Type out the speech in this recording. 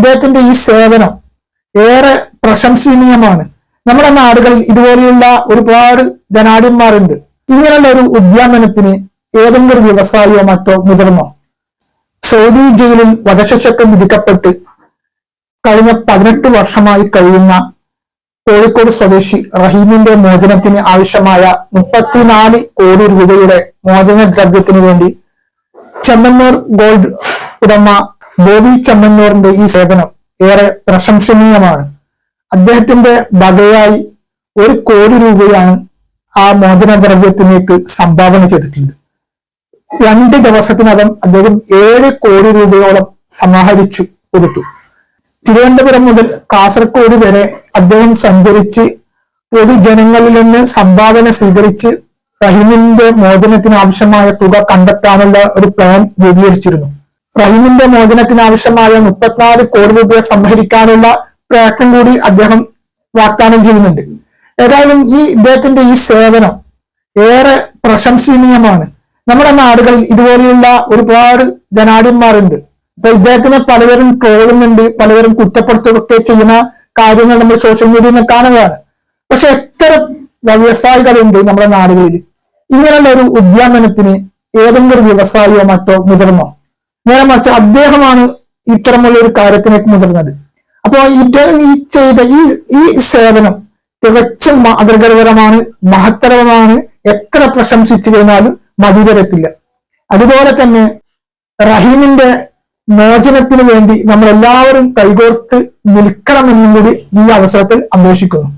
ഇദ്ദേഹത്തിന്റെ ഈ സേവനം ഏറെ പ്രശംസനീയമാണ്. നമ്മുടെ നാടുകളിൽ ഇതുപോലെയുള്ള ഒരുപാട് ധനാഢ്യന്മാരുണ്ട്. ഇങ്ങനെയുള്ള ഒരു ഉദ്യാനത്തിന് ഏതെങ്കിലും ഒരു വ്യവസായിയോ മറ്റോ മുതിർന്നോ? സൗദി ജയിലിൽ വധശിക്ഷയ്ക്ക് വിധിക്കപ്പെട്ട് കഴിഞ്ഞ 18 വർഷമായി കഴിയുന്ന കോഴിക്കോട് സ്വദേശി റഹീമിന്റെ മോചനത്തിന് ആവശ്യമായ 34 കോടി രൂപയുടെ മോചന ദ്രവ്യത്തിന് വേണ്ടി ചെമ്മന്നൂർ ഗോൾഡ് ഉടമ ബോബി ചെമ്മന്നൂറിന്റെ ഈ സേവനം ഏറെ പ്രശംസനീയമാണ്. അദ്ദേഹത്തിന്റെ വകയായി 1 കോടി രൂപയാണ് ആ മോചന ദ്രവ്യത്തിലേക്ക് സംഭാവന ചെയ്തിട്ടുണ്ട്. 2 ദിവസത്തിനകം അദ്ദേഹം 7 കോടി രൂപയോളം സമാഹരിച്ചു കൊടുത്തു. തിരുവനന്തപുരം മുതൽ കാസർഗോഡ് വരെ അദ്ദേഹം സഞ്ചരിച്ച് പൊതുജനങ്ങളിൽ നിന്ന് സംഭാവന സ്വീകരിച്ച് റഹീമിന്റെ മോചനത്തിന് ആവശ്യമായ തുക കണ്ടെത്താനുള്ള ഒരു പ്ലാൻ രൂപീകരിച്ചിരുന്നു. റഹീമിന്റെ മോചനത്തിന് ആവശ്യമായ 34 കോടി രൂപ സംഭരിക്കാനുള്ള പ്രയത്നം കൂടി അദ്ദേഹം വാഗ്ദാനം ചെയ്യുന്നുണ്ട്. ഏതായാലും ഇദ്ദേഹത്തിന്റെ ഈ സേവനം ഏറെ പ്രശംസനീയമാണ്. നമ്മുടെ നാടുകളിൽ ഇതുപോലെയുള്ള ഒരുപാട് ധനാഢ്യന്മാരുണ്ട്. അപ്പൊ ഇദ്ദേഹത്തിനെ പലവരും ട്രോളുന്നുണ്ട്, പലവരും കുറ്റപ്പെടുത്തുകയൊക്കെ ചെയ്യുന്ന കാര്യങ്ങൾ നമ്മൾ സോഷ്യൽ മീഡിയയിൽ നിന്ന് കാണുകയാണ്. പക്ഷെ എത്ര വ്യവസായികളുണ്ട് നമ്മുടെ നാടുകളിൽ. ഇങ്ങനെയുള്ള ഒരു ഉദ്യാനത്തിന് ഏതെങ്കിലും ഒരു വ്യവസായിയോ മറ്റോ മുതിർന്നോ? നേരെ മറിച്ച് അദ്ദേഹമാണ് ഇത്തരമുള്ള ഒരു കാര്യത്തിലേക്ക് മുതിർന്നത്. അപ്പോ ഇദ്ദേഹം ചെയ്ത ഈ സേവനം തികച്ചും മാതൃകാപരമാണ്, മഹത്തരമാണ്. എത്ര പ്രശംസിച്ചു കഴിഞ്ഞാലും മതി വരത്തില്ല. അതുപോലെ തന്നെ റഹീമിന്റെ മോചനത്തിന് വേണ്ടി നമ്മൾ എല്ലാവരും കൈകോർത്ത് നിൽക്കണമെന്നും കൂടി ഈ അവസരത്തിൽ അപേക്ഷിക്കുന്നു.